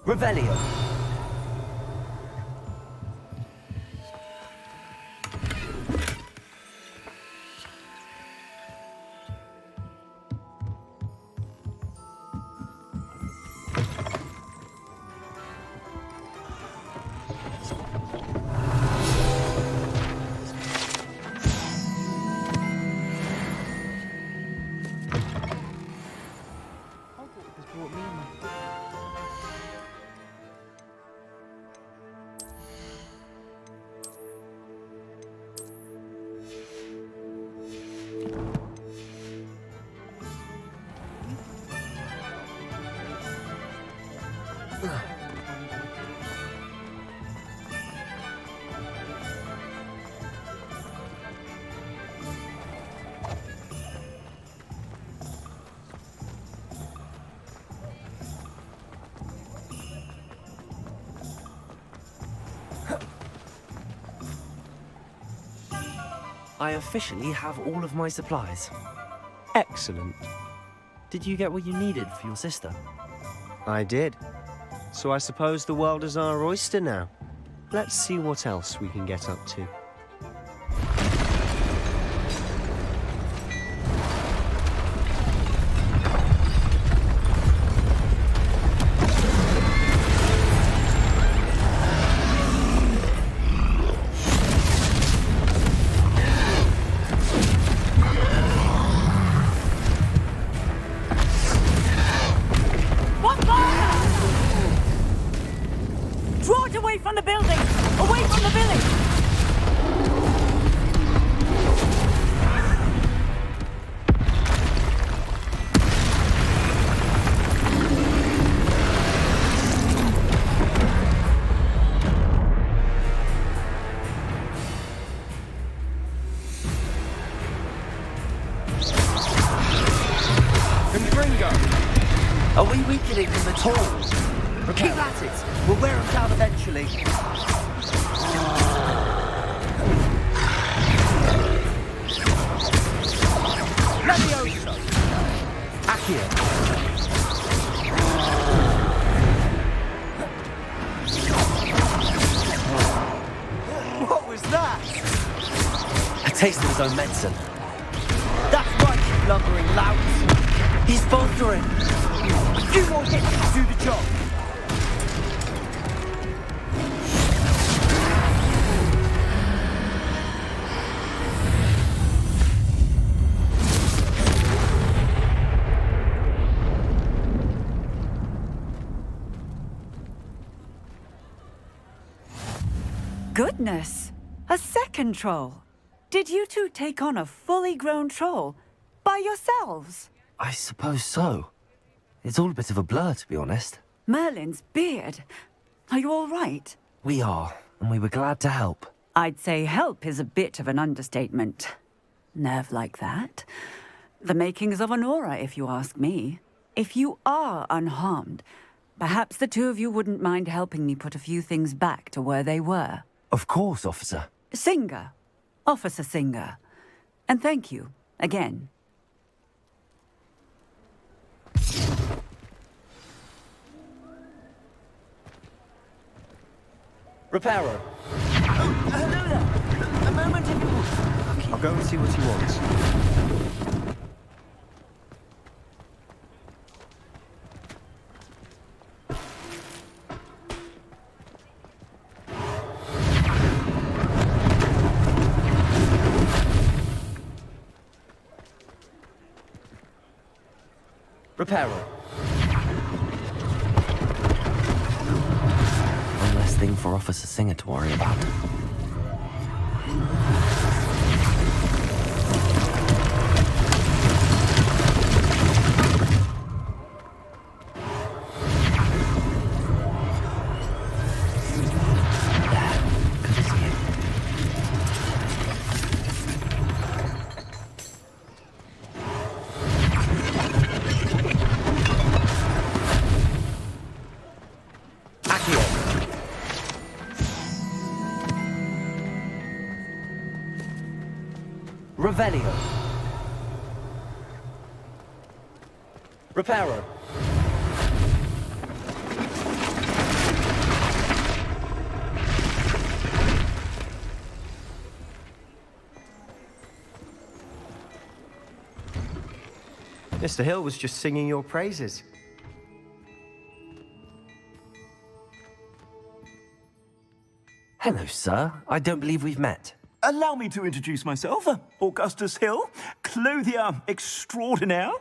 Revelio. I officially have all of my supplies. Excellent. Did you get what you needed for your sister? I did. So I suppose the world is our oyster now. Let's see what else we can get up to. Are we weakening them at all? Keep at it. We'll wear them down eventually. Levioso! Accio! What was that? A taste of his own medicine. That's right, you lumbering louts. He's faltering. A few more hits to do the job. Goodness! A second troll! Did you two take on a fully grown troll? By yourselves? I suppose so. It's all a bit of a blur, to be honest. Merlin's beard. Are you all right? We are, and we were glad to help. I'd say help is a bit of an understatement. Nerve like that. The makings of an aura, if you ask me. If you are unharmed, perhaps the two of you wouldn't mind helping me put a few things back to where they were. Of course, officer. Singer. Officer Singer. And thank you, again. Reparo. Hello there. A moment if you... I'll go and see what he wants. Reparo. One less thing for Officer Singer to worry about. Revelio. Reparo. Mr. Hill was just singing your praises. Hello, sir. I don't believe we've met. Allow me to introduce myself, Augustus Hill, clothier extraordinaire.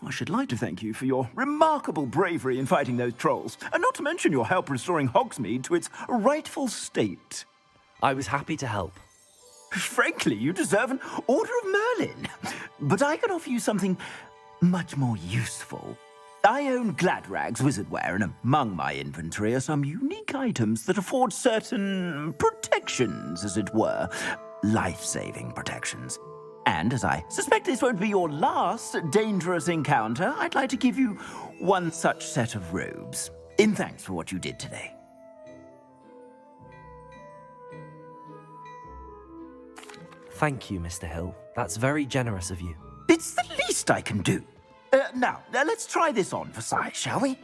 I should like to thank you for your remarkable bravery in fighting those trolls, and not to mention your help restoring Hogsmeade to its rightful state. I was happy to help. Frankly, you deserve an Order of Merlin. But I can offer you something much more useful. I own Gladrag's wizardware, and among my inventory are some unique items that afford certain protections, as it were. Life-saving protections. And as I suspect this won't be your last dangerous encounter, I'd like to give you one such set of robes, in thanks for what you did today. Thank you, Mr. Hill. That's very generous of you. It's the least I can do. Now, let's try this on for size, shall we?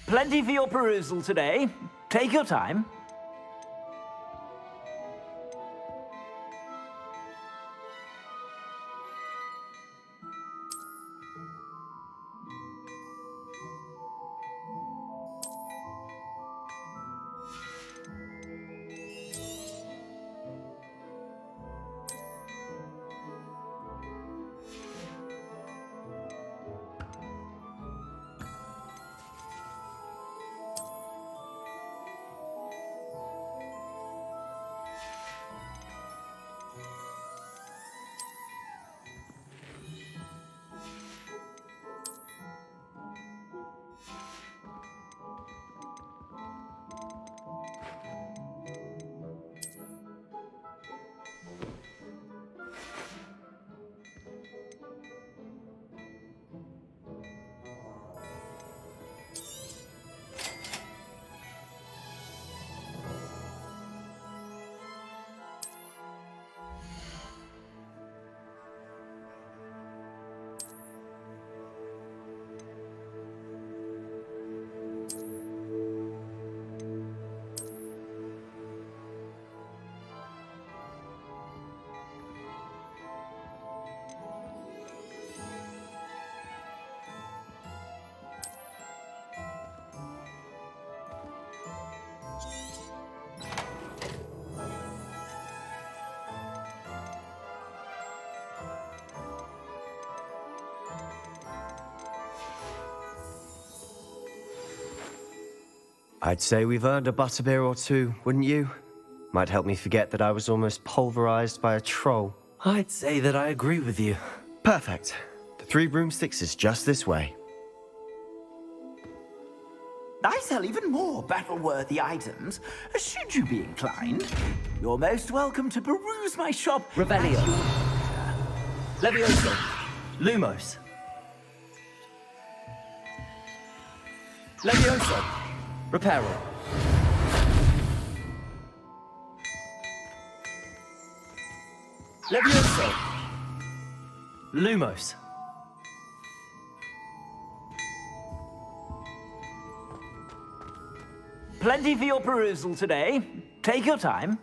Plenty for your perusal today. Take your time. I'd say we've earned a butterbeer or two, wouldn't you? Might help me forget that I was almost pulverized by a troll. I'd say that I agree with you. Perfect. The 3 broomsticks is just this way. I sell even more battle-worthy items. Should you be inclined, you're most welcome to peruse my shop. Revelio. Levioso. Lumos. Levioso. Reparo. Levioso. Lumos. Plenty for your perusal today. Take your time.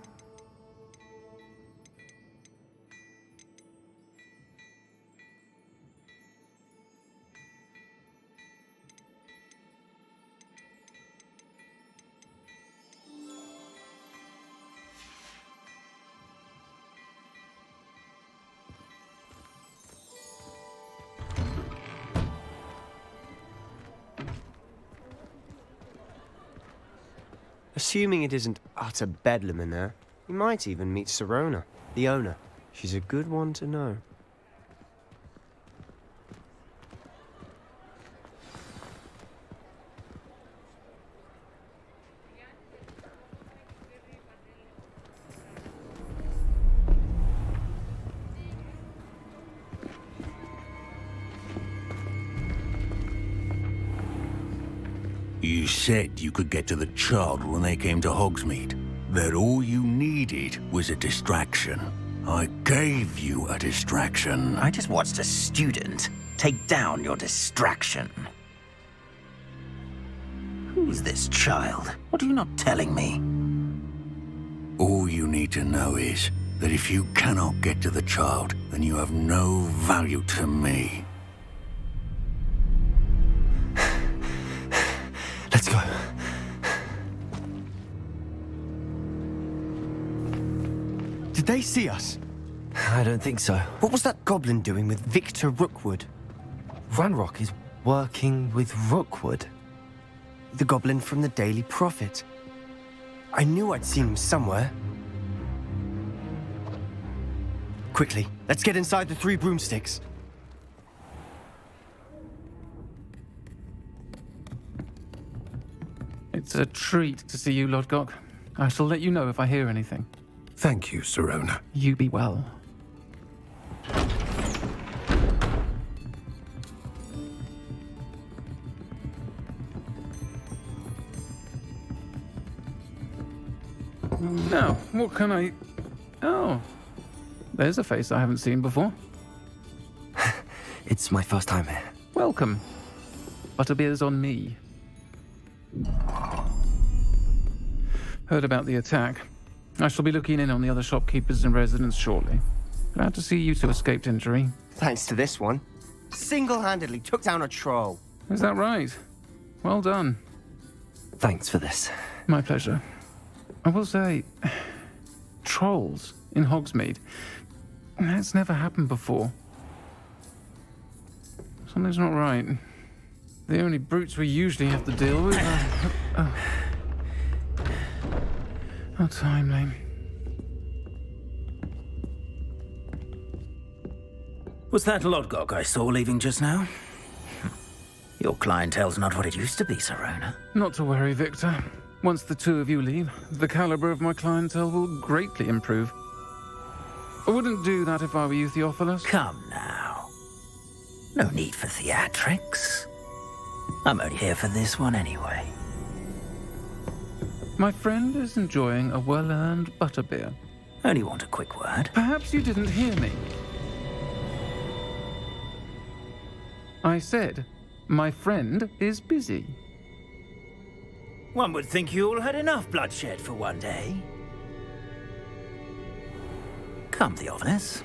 Assuming it isn't utter bedlam in there, you might even meet Sirona, the owner. She's a good one to know. You said you could get to the child when they came to Hogsmeade. That all you needed was a distraction. I gave you a distraction. I just watched a student take down your distraction. Who's this child? What are you not telling me? All you need to know is that if you cannot get to the child, then you have no value to me. Let's go. Did they see us? I don't think so. What was that goblin doing with Victor Rookwood? Ranrock is working with Rookwood. The goblin from the Daily Prophet. I knew I'd seen him somewhere. Quickly, let's get inside the 3 broomsticks. It's a treat to see you, Lodgok. I shall let you know if I hear anything. Thank you, Sirona. You be well. Now, what can I... Oh, there's a face I haven't seen before. It's my first time here. Welcome. Butterbeer's on me. Heard about the attack. I shall be looking in on the other shopkeepers and residents shortly. Glad to see you two escaped injury. Thanks to this one. Single-handedly took down a troll. Is that right? Well done. Thanks for this. My pleasure. I will say, trolls in Hogsmeade. That's never happened before. Something's not right. The only brutes we usually have to deal with are... How timely. Was that Lodgok I saw leaving just now? Your clientele's not what it used to be, Sirona. Not to worry, Victor. Once the 2 of you leave, the caliber of my clientele will greatly improve. I wouldn't do that if I were you, Theophilus. Come now. No need for theatrics. I'm only here for this one anyway. My friend is enjoying a well-earned butterbeer. Only want a quick word. Perhaps you didn't hear me. I said, my friend is busy. One would think you all had enough bloodshed for one day. Come, Theophilus.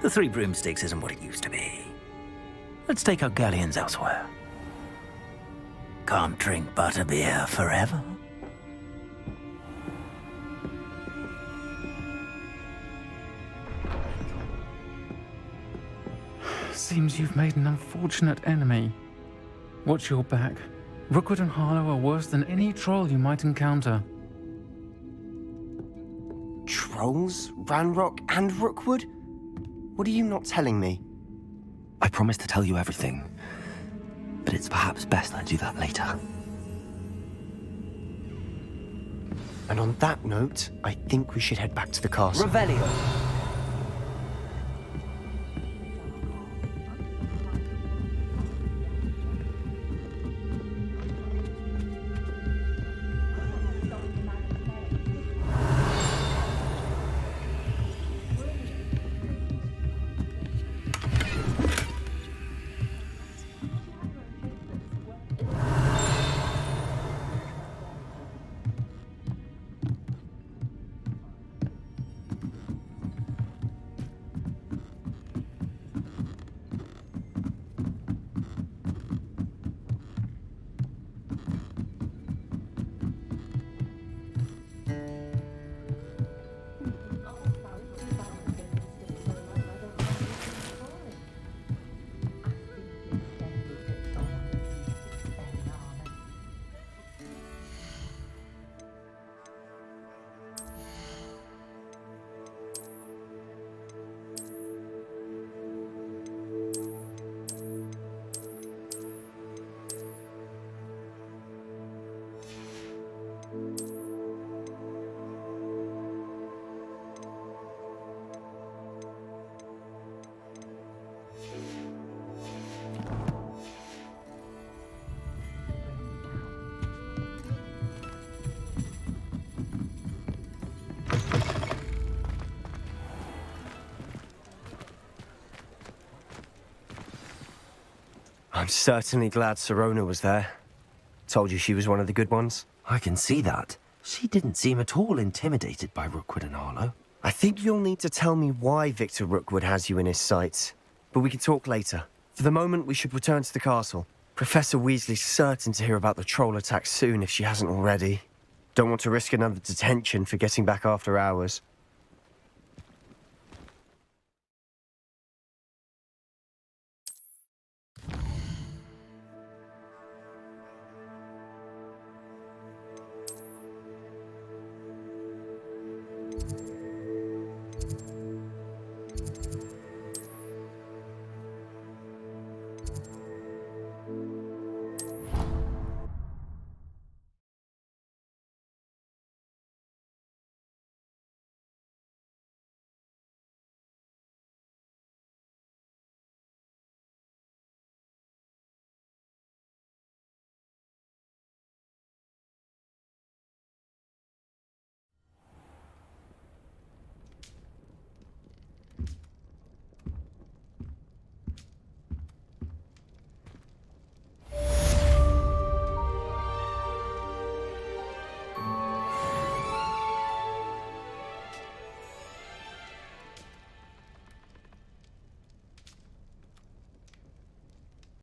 The 3 broomsticks isn't what it used to be. Let's take our galleons elsewhere. Can't drink butterbeer forever. Seems you've made an unfortunate enemy. Watch your back. Rookwood and Harlow are worse than any troll you might encounter. Trolls? Ranrock and Rookwood? What are you not telling me? I promised to tell you everything, but it's perhaps best I do that later. And on that note, I think we should head back to the castle. Revelio. I'm certainly glad Sirona was there. Told you she was one of the good ones. I can see that. She didn't seem at all intimidated by Rookwood and Harlow. I think you'll need to tell me why Victor Rookwood has you in his sights. But we can talk later. For the moment, we should return to the castle. Professor Weasley's certain to hear about the troll attack soon if she hasn't already. Don't want to risk another detention for getting back after hours.